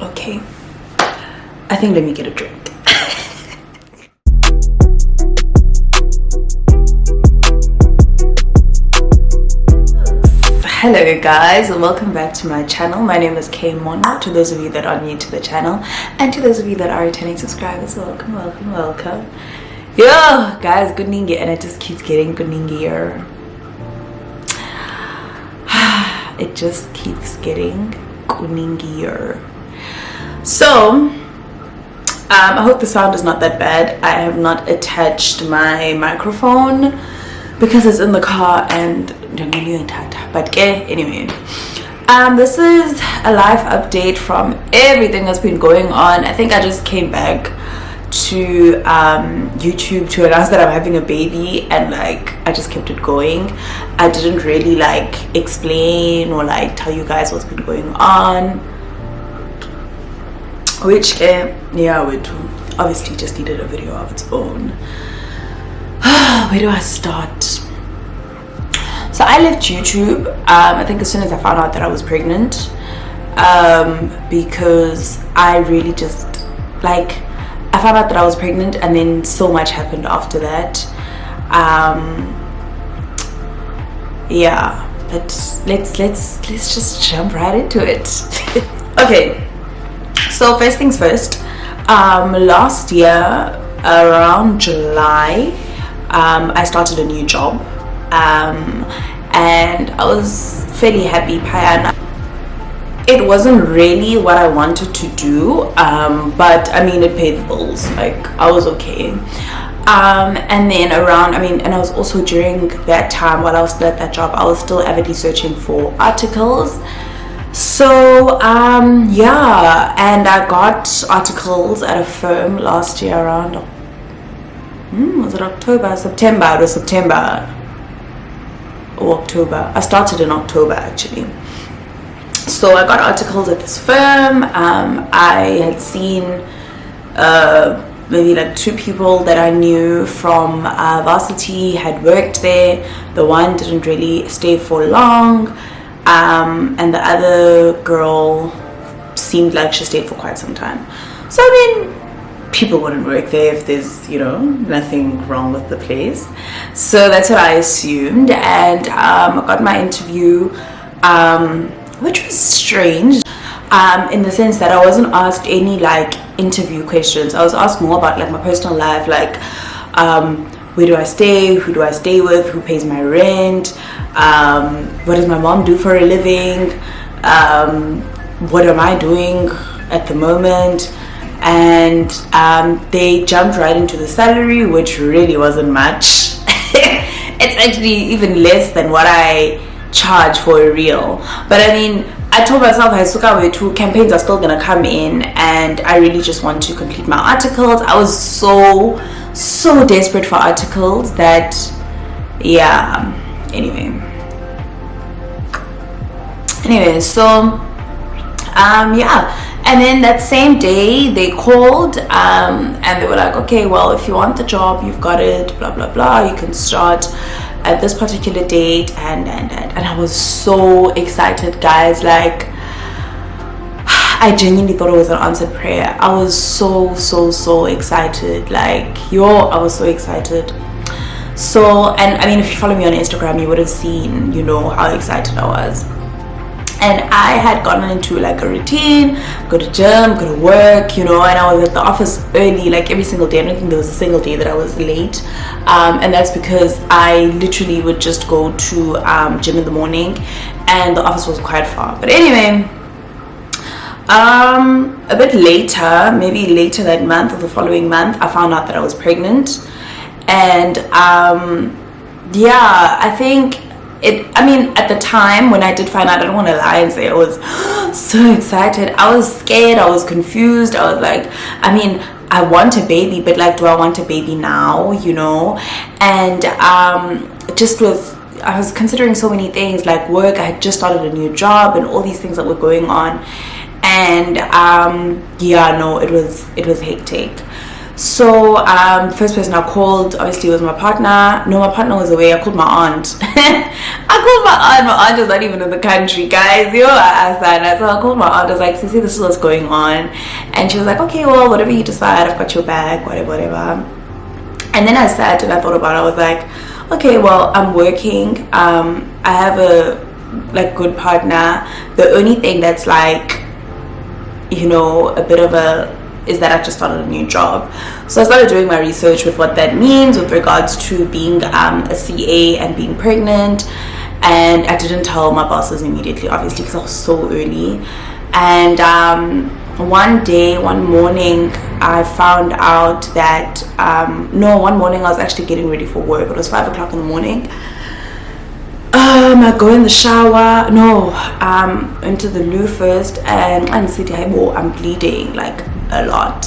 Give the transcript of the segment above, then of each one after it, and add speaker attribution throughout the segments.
Speaker 1: Okay, I think let me get a drink. Hello guys, and welcome back to my channel. My name is Kay Mona. To those of you that are new to the channel, and to those of you that are returning subscribers, welcome. Yo guys, good ningi, and it just keeps getting good ningier. It just keeps getting good ningier. So I hope the sound is not that bad. I have not attached my microphone because it's in the car and but anyway, this is a live update from everything that's been going on. I think I just came back to YouTube to announce that I'm having a baby, and like I just kept it going. I didn't really like explain or like tell you guys what's been going on, which yeah, we obviously just needed a video of its own. Where do I start? So I left YouTube I think as soon as I found out that I was pregnant, because I really just like, I found out that I was pregnant and then so much happened after that. Yeah, but let's just jump right into it. Okay, so first things first, last year around July, I started a new job, and I was fairly happy. It wasn't really what I wanted to do, but I mean it paid the bills, like I was okay. And then around, and I was also during that time while I was still at that job, I was still avidly searching for articles. So yeah, and I got articles at a firm last year around was it October? September. It was September or October. I started in October actually. So I got articles at this firm. I had seen maybe like 2 people that I knew from varsity had worked there. The one didn't really stay for long, and the other girl seemed like she stayed for quite some time. So people wouldn't work there if there's, nothing wrong with the place. So that's what I assumed, and I got my interview, which was strange, in the sense that I wasn't asked any like interview questions. I was asked more about like my personal life, like where do I stay, who do I stay with, who pays my rent, what does my mom do for a living, what am I doing at the moment. And they jumped right into the salary, which really wasn't much. It's actually even less than what I charge for a reel. But I told myself, campaigns are still gonna come in, and I really just want to complete my articles. I was so desperate for articles that, yeah. Anyway, so yeah. And then that same day they called, and they were like, okay, well, if you want the job, you've got it, blah blah blah, you can start at this particular date. And I was so excited, guys. Like, I genuinely thought it was an answered prayer. I was so excited. Like, I was so excited. So, and if you follow me on Instagram, you would have seen, how excited I was. And I had gotten into like a routine, go to gym, go to work, and I was at the office early, like every single day. I don't think there was a single day that I was late. And that's because I literally would just go to gym in the morning, and the office was quite far. But anyway, a bit later, maybe later that month or the following month, I found out that I was pregnant. And yeah, I think at the time when I did find out, I don't want to lie and say I was so excited. I was scared, I was confused. I was like, I want a baby, but like, do I want a baby now, And I was considering so many things, like work. I had just started a new job and all these things that were going on. And yeah, no, it was hectic. So first person I called obviously was my partner. No, my partner was away. I called my aunt. I called my aunt. My aunt was not even in the country, guys. Yo, I asked that. So I called my aunt. I was like, Sissy, this is what's going on. And she was like, okay, well, whatever you decide, I've got your back, whatever. And then I sat and I thought about it. I was like, okay, well, I'm working. I have a good partner. The only thing that's like, a bit of is that I just started a new job. So I started doing my research with what that means with regards to being a CA and being pregnant. And I didn't tell my bosses immediately, obviously, because I was so early. And one morning, I found out that, one morning I was actually getting ready for work. It was 5 o'clock in the morning. I go in the shower. Into the loo first, and I'm sitting. I'm bleeding like a lot.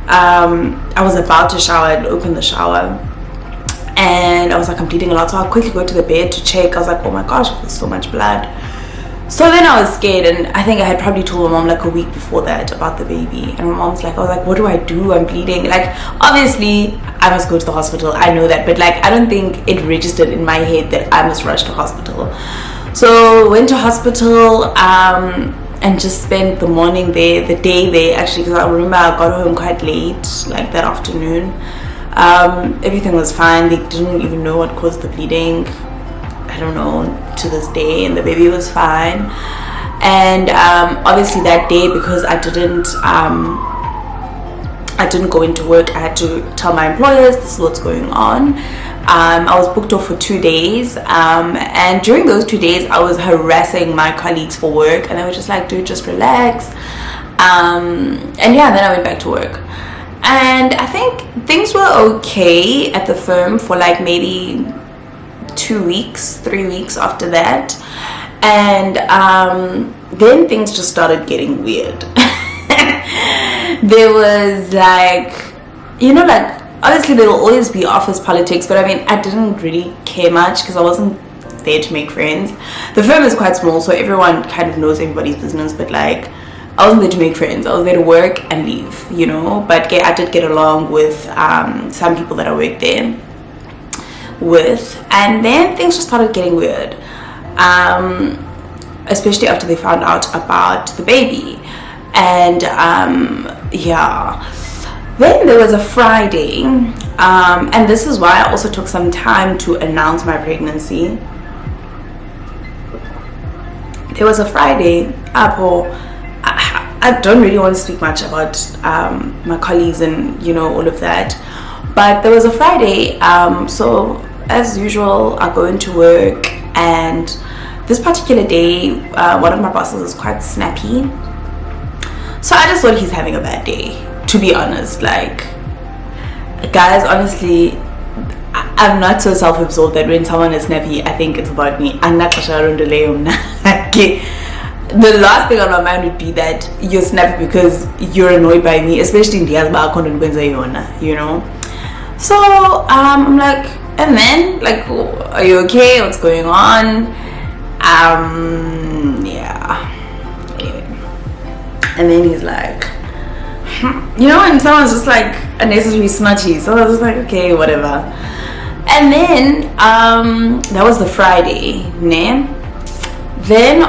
Speaker 1: I was about to shower and open the shower, and I was like, I'm bleeding a lot. So I'll quickly go to the bed to check. I was like, oh my gosh, there's so much blood. So then I was scared, and I think I had probably told my mom like a week before that about the baby. And my mom's like, I was like, what do I do? I'm bleeding. Like, obviously, I must go to the hospital. I know that. But like, I don't think it registered in my head that I must rush to hospital. So went to hospital and just spent the morning there, the day there actually, because I remember I got home quite late, like that afternoon. Everything was fine. They didn't even know what caused the bleeding. I don't know to this day, and the baby was fine. And obviously that day, because I didn't go into work, I had to tell my employers this is what's going on. I was booked off for 2 days, and during those 2 days I was harassing my colleagues for work, and they were just like, dude, just relax. And then I went back to work, and I think things were okay at the firm for like maybe 3 weeks after that. And then things just started getting weird. There was like, obviously there will always be office politics, but I mean, I didn't really care much because I wasn't there to make friends. The firm is quite small, so everyone kind of knows everybody's business, but like, I wasn't there to make friends. I was there to work and leave, but I did get along with some people that I worked there with. And then things just started getting weird, especially after they found out about the baby. And then there was a Friday, and this is why I also took some time to announce my pregnancy. There was a Friday. I don't really want to speak much about my colleagues and all of that, but there was a Friday. So as usual, I go into work, and this particular day, one of my bosses is quite snappy. So I just thought he's having a bad day, to be honest. Like, guys, honestly, I'm not so self-absorbed that when someone is snappy, I think it's about me. The last thing on my mind would be that you're snappy because you're annoyed by me, especially in the So I'm like, and then like, are you okay? What's going on? Anyway, and then he's like, and someone's just like unnecessarily snotty. So I was just like, okay, whatever. And then that was the Friday, ne? Then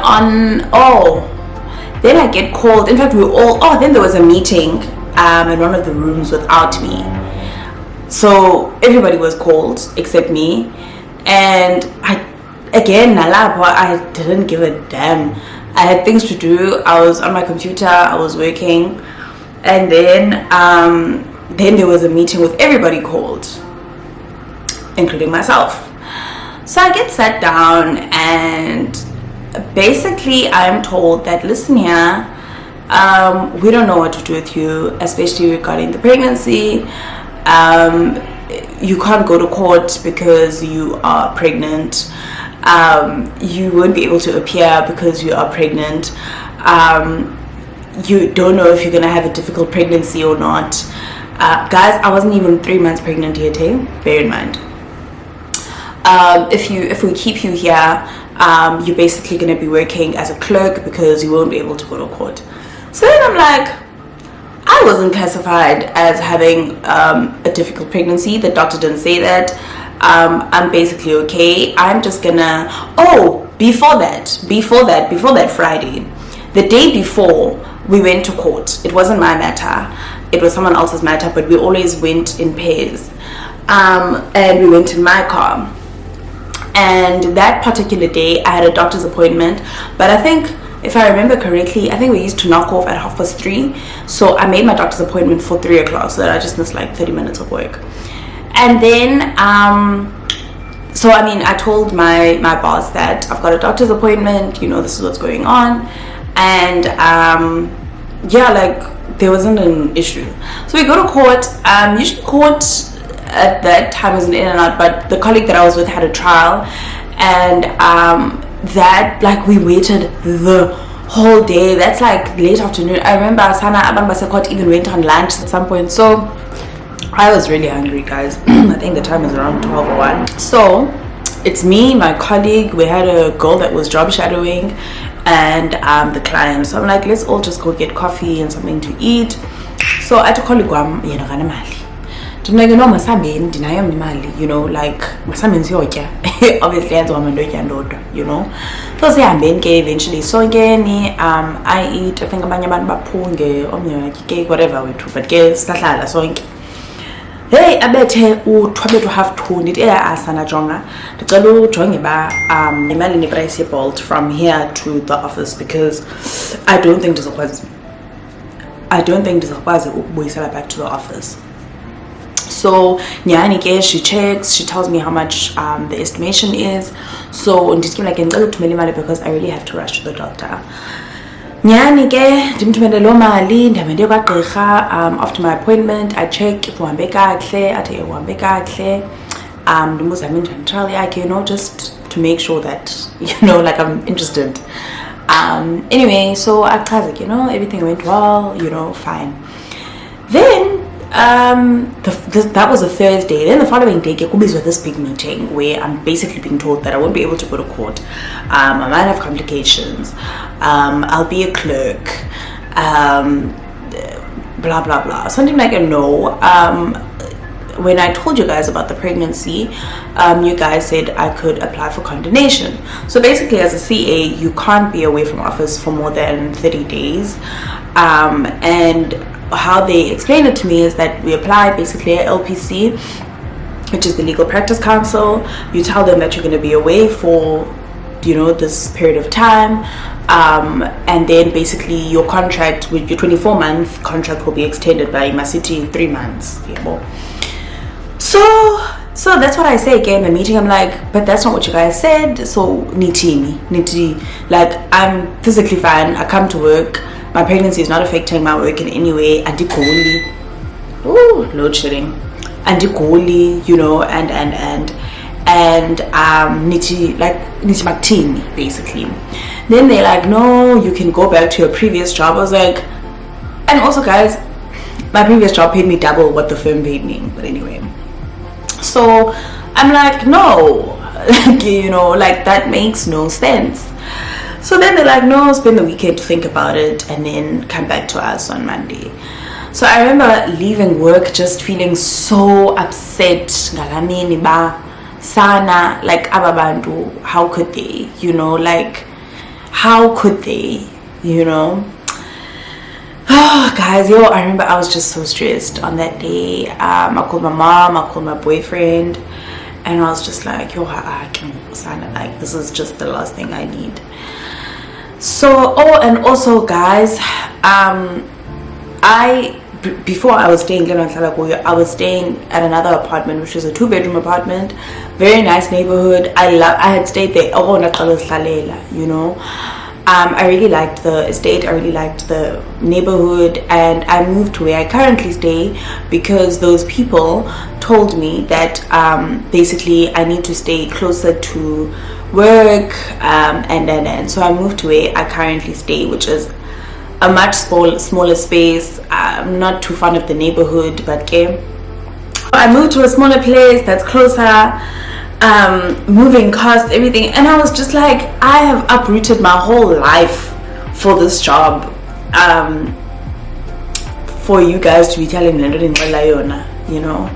Speaker 1: then I get called. In fact, then there was a meeting in one of the rooms without me. So everybody was called except me. And I didn't give a damn. I had things to do. I was on my computer. I was working. And then there was a meeting with everybody called, including myself. So I get sat down, and basically I'm told that, listen here, we don't know what to do with you, especially regarding the pregnancy. You can't go to court because you are pregnant. You won't be able to appear because you are pregnant. You don't know if you're gonna have a difficult pregnancy or not. Guys, I wasn't even 3 months pregnant yet, bear in mind. If we keep you here, you're basically going to be working as a clerk because you won't be able to go to court. So then I'm like, I I wasn't classified as having a difficult pregnancy. The doctor didn't say that. I'm basically okay. I'm just gonna, before that Friday, the day before, we went to court. It wasn't my matter, it was someone else's matter, but we always went in pairs. And we went in my car. And that particular day I had a doctor's appointment, but I think, if I remember correctly, I think we used to knock off at 3:30. So I made my doctor's appointment for 3 o'clock, so that I just missed like 30 minutes of work. And then so I mean, I told my boss that I've got a doctor's appointment, this is what's going on. And yeah, like there wasn't an issue. So we go to court. Usually court at that time wasn't in and out, but the colleague that I was with had a trial, and that, like, we waited the whole day. That's like late afternoon. I remember Sana Abanbasa court even went on lunch at some point. So I was really hungry, guys. I think the time was around 12 or 1. So it's me, my colleague, we had a girl that was job shadowing, and the client. So I'm like, let's all just go get coffee and something to eat. So I told colleague, I'm like, masambe ndinayo imali, like masambe siyotya. Obviously I don't ndodwa, so sihambeni ke eventually sonke ni I eat, I think abanye abantu baphunge omnye cake, whatever wethu, but ke sihlala sonke. Hey, abethe u-12 to half 2 ndithi asana jonga ndicela ujonge ba imali neprice ye-Bolt from here to the office, because I don't think ndizokwazi ukubuyisela back to the office. So nyani ke, she checks, she tells me how much the estimation is. So ndithi like ngicela uthumela imali because I really have to rush to the doctor. Nyani ke ndimthumele lo mali, ndihambe ndiye kwagqirha. After my appointment I check if uhambe kakuhle, athi uhambe kakuhle. Ndimbuza njani trial yakhe, just to make sure that like I'm interested. Anyway, so I chaza, everything went well, fine. Then that was a Thursday. Then the following day Kubis with this big meeting where I'm basically being told that I won't be able to go to court. I might have complications. I'll be a clerk. Blah blah blah. Something like a no. When I told you guys about the pregnancy, you guys said I could apply for condonation. So basically, as a CA, you can't be away from office for more than 30 days. And how they explain it to me is that we apply basically at LPC, which is the Legal Practice Council. You tell them that you're going to be away for this period of time, and then basically your contract, with your 24-month contract, will be extended by Masiti 3 months. So that's what I say again in the meeting. I'm like, but that's not what you guys said. So niti, like, I'm physically fine, I come to work, my pregnancy is not affecting my work in any way. Anti-goli, load shedding, anti-goli, and niti maktini, basically. Then they're like, no, you can go back to your previous job. I was like, and also guys, my previous job paid me double what the firm paid me, but anyway. So I'm like, no, like that makes no sense. So then they're like, no, spend the weekend to think about it and then come back to us on Monday. So I remember leaving work just feeling so upset. Ngalamini ba sana, like ababantu, how could they, like how could they, Oh, guys, I remember I was just so stressed on that day. I called my mom, I called my boyfriend, and I was just like, I can't sign it. Like, this is just the last thing I need. So, and also, guys, before I was staying in I was staying at another apartment, which is a 2-bedroom apartment, very nice neighborhood. I had stayed there. I really liked the estate, I really liked the neighborhood, and I moved to where I currently stay because those people told me that basically I need to stay closer to work, and so I moved to where I currently stay, which is a much smaller space. I'm not too fond of the neighborhood, but okay. I moved to a smaller place that's closer, moving costs, everything, and I was just like, I have uprooted my whole life for this job, for you guys to be telling me, you know.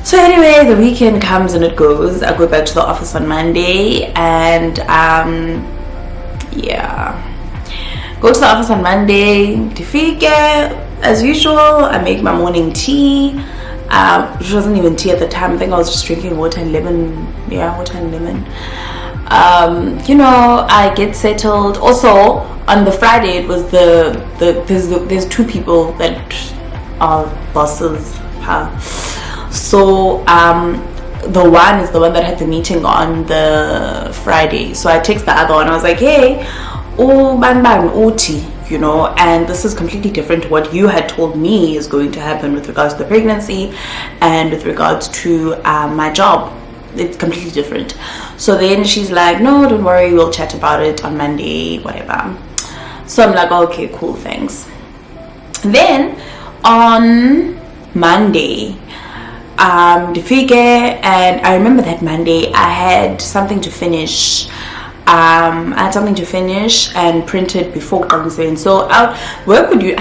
Speaker 1: So anyway, the weekend comes and it goes. I go back to the office on Monday, and yeah, go to the office on Monday. Defeat as usual. I make my morning tea, which wasn't even tea at the time. I think I was just drinking water and lemon. Yeah, water and lemon. You know, I get settled. Also on the Friday, it was there's two people that are bosses. So the one is the one that had the meeting on the Friday. So I text the other one. I was like, hey, oh ban oti, you know, and this is completely different to what you had told me is going to happen with regards to the pregnancy and with regards to my job. It's completely different. So then she's like, no, don't worry, we'll chat about it on Monday, whatever. So I'm like, okay, cool, thanks. Then on Monday, and I remember that Monday I had something to finish. I had something to finish and print it before Qangiseni. So I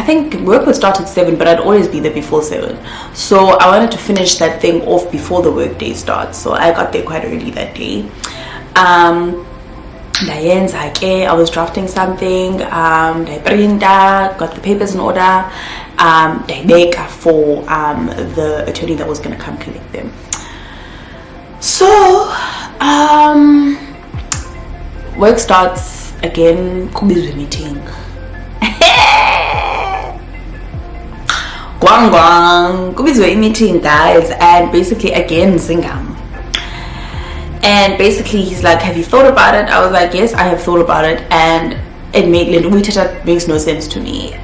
Speaker 1: think work would start at 7, but I'd always be there before 7. So I wanted to finish that thing off before the work day starts. So I got there quite early that day. I was drafting something, got the papers in order, for the attorney that was going to come collect them. So work starts again, kubizwe meeting. Gwang, kubizwe meeting, guys, and basically again Zingam. And basically he's like, have you thought about it? I was like, yes, I have thought about it, and it makes no sense to me.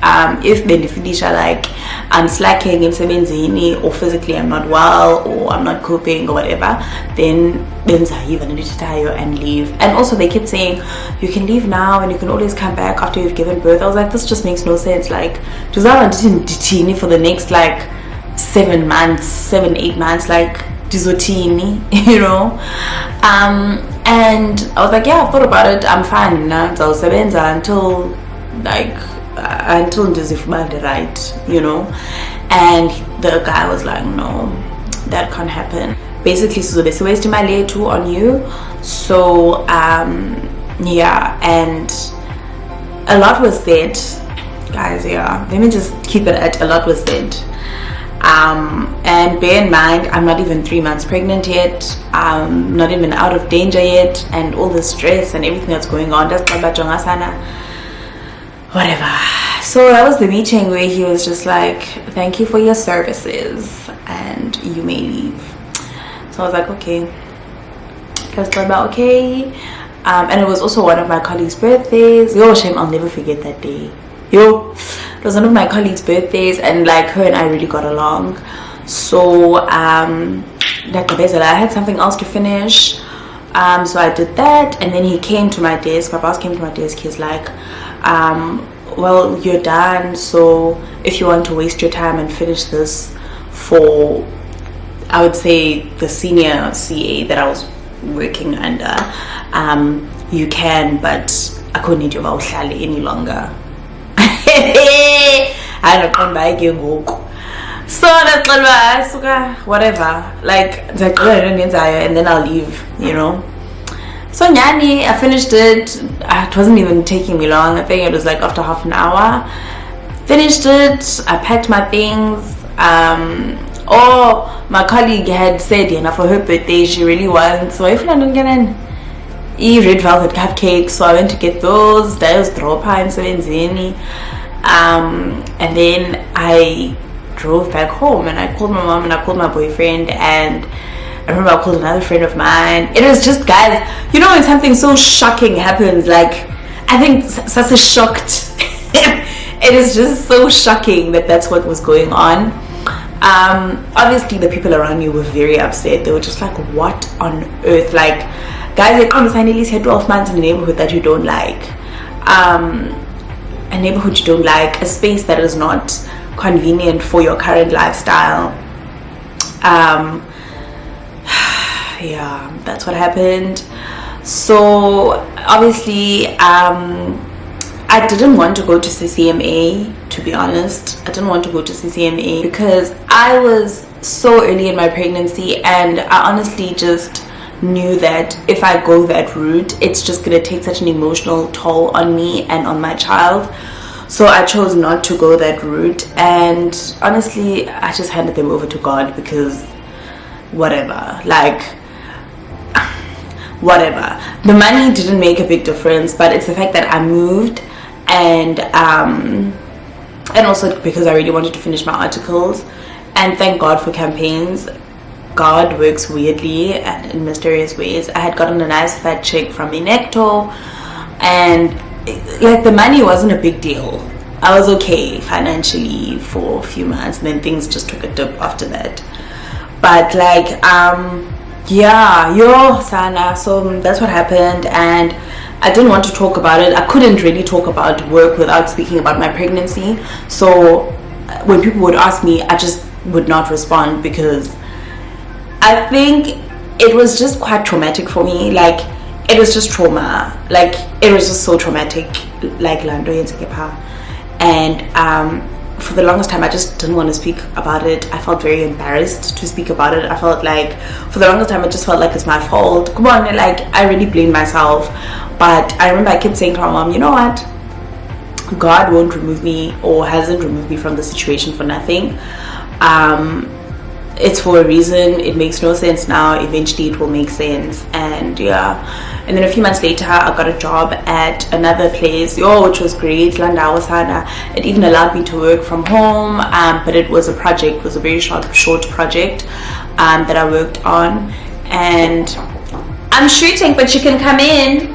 Speaker 1: If Benefidisha, like, I'm slacking in Semenzini, or physically I'm not well, or I'm not coping, or whatever, then and leave. And also they kept saying, you can leave now and you can always come back after you've given birth. I was like, this just makes no sense. Like, Juzama didn't detain for the next like 8 months, like Dizotini, you know. And I was like, yeah, I've thought about it, I'm fine now. So until Ndizifumande, right, you know. And the guy was like, no, that can't happen. Basically, so they're wasting my lay too on you. So yeah, and a lot was said, guys. Yeah, let me just keep it at a lot was said. And bear in mind, I'm not even 3 months pregnant yet. I'm not even out of danger yet, and all the stress and everything that's going on, that's whatever. So that was the meeting where he was just like, thank you for your services and you may leave. So I was like, okay, let's go about okay. And it was also one of my colleagues' birthdays. Yo, shame, I'll never forget that day. Yo, it was one of my colleagues' birthdays, and like her and I really got along. So I had something else to finish, so I did that, and then he came to my desk. My boss came to my desk. He's like, well, you're done, so if you want to waste your time and finish this for, I would say, the senior CA that I was working under, you can, but I couldn't need your any longer. I don't come back. So that's whatever, like, and then I'll leave, you know. So Nyani, I finished it. It wasn't even taking me long. I think it was like after half an hour. Finished it. I packed my things. My colleague had said, for her birthday she really wants, so if I don't get an red velvet cupcakes, so I went to get those. That was drop in Sevenzini. And then I drove back home, and I called my mom and I called my boyfriend, and I remember I called another friend of mine. It was just, guys, you know when something so shocking happens, like, I think Sasa shocked. It is just so shocking that that's what was going on. Obviously the people around me were very upset. They were just like, what on earth? Like, guys, I can't sign at least 12 months in a neighborhood that you don't like. A neighborhood you don't like, a space that is not convenient for your current lifestyle. Yeah, that's what happened. So obviously I didn't want to go to CCMA, to be honest. I didn't want to go to CCMA because I was so early in my pregnancy, and I honestly just knew that if I go that route, it's just gonna take such an emotional toll on me and on my child. So I chose not to go that route, and honestly I just handed them over to God, because whatever, like whatever. The money didn't make a big difference, but it's the fact that I moved, and also because I really wanted to finish my articles. And thank God for campaigns. God works weirdly and in mysterious ways. I had gotten a nice fat check from Inecto, and like the money wasn't a big deal. I was okay financially for a few months, and then things just took a dip after that. But like yeah, sana. So that's what happened, and I didn't want to talk about it. I couldn't really talk about work without speaking about my pregnancy. So when people would ask me, I just would not respond, because I think it was just quite traumatic for me. Like, it was just trauma. Like, it was just so traumatic. Like, Lando Yensekepa. And for the longest time, I just didn't want to speak about it. I felt very embarrassed to speak about it. I felt like, for the longest time, it just felt like it's my fault. Come on, like, I really blamed myself. But I remember I kept saying to my mom, you know what? God won't remove me, or hasn't removed me from the situation for nothing. It's for a reason. It makes no sense now. Eventually it will make sense. And yeah, and then a few months later I got a job at another place, which was great. It even allowed me to work from home, but it was a project. It was a very short project that I worked on. And I'm shooting, but you can come in.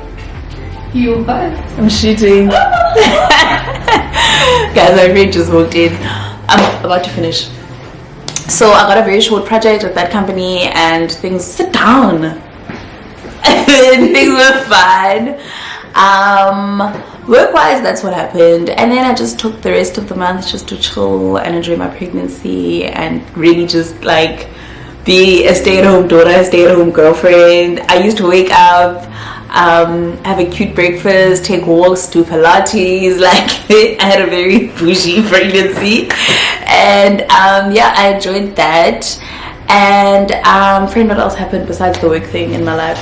Speaker 2: You what?
Speaker 1: I'm shooting. Guys, my friend just walked in. I'm about to finish. So I got a very short project with that company, and things, sit down. And things were fun. Work-wise, that's what happened. And then I just took the rest of the month just to chill and enjoy my pregnancy, and really just like be a stay-at-home daughter, a stay-at-home girlfriend. I used to wake up, have a cute breakfast, take walks, do Pilates. Like, I had a very bougie pregnancy, and yeah, I enjoyed that. And friend, what else happened besides the work thing in my life?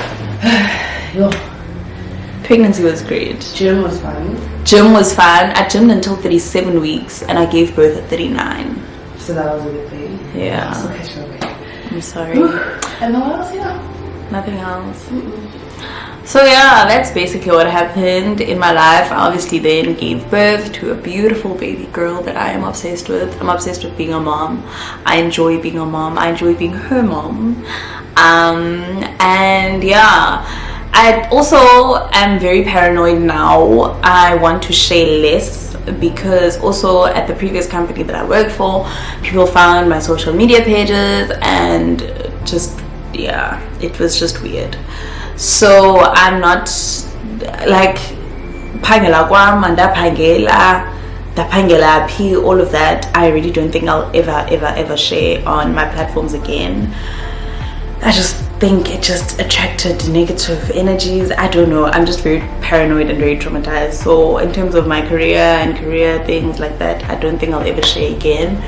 Speaker 1: Pregnancy was great.
Speaker 2: Gym was fun.
Speaker 1: Gym was fun. I gymmed until 37 weeks, and I gave birth at 39.
Speaker 2: So that was a good thing.
Speaker 1: Yeah.
Speaker 2: Okay.
Speaker 1: I'm sorry.
Speaker 2: And what else? Yeah.
Speaker 1: Nothing else. So yeah, that's basically what happened in my life. I obviously then gave birth to a beautiful baby girl that I am obsessed with. I'm obsessed with being a mom. I enjoy being a mom. I enjoy being her mom. And yeah, I also am very paranoid now. I want to share less, because also at the previous company that I worked for, people found my social media pages, and just, yeah, it was just weird. So I'm not like phangela kwam and phangela p, all of that. I really don't think I'll ever share on my platforms again. I just think it just attracted negative energies. I don't know, I'm just very paranoid and very traumatized. So in terms of my career and career things like that, I don't think I'll ever share again.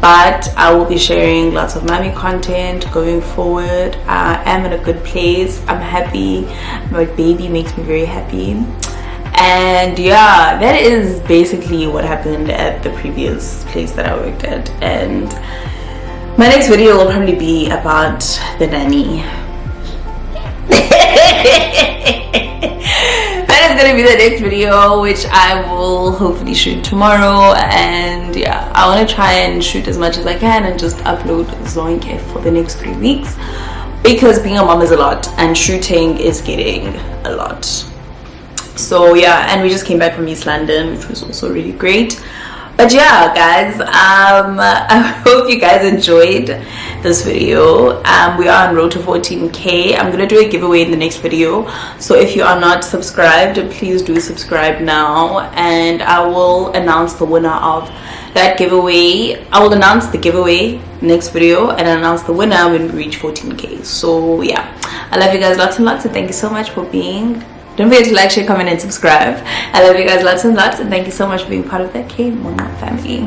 Speaker 1: But I will be sharing lots of mommy content going forward. I am in a good place. I'm happy. My baby makes me very happy. And yeah, that is basically what happened at the previous place that I worked at. And my next video will probably be about the nanny. That is gonna be the next video, which I will hopefully shoot tomorrow. And yeah, I want to try and shoot as much as I can and just upload Zoinke for the next 3 weeks, because being a mom is a lot and shooting is getting a lot. So yeah, and we just came back from East London, which was also really great. But yeah, guys, I hope you guys enjoyed this video. We are on road to 14k. I'm gonna do a giveaway in the next video, so if you are not subscribed, please do subscribe now, and I will announce the winner of that giveaway. I will announce the giveaway next video and announce the winner when we reach 14k. So yeah, I love you guys lots and lots, and thank you so much for being Don't forget to like, share, comment, and subscribe. I love you guys lots and lots, and thank you so much for being part of the K Mama family.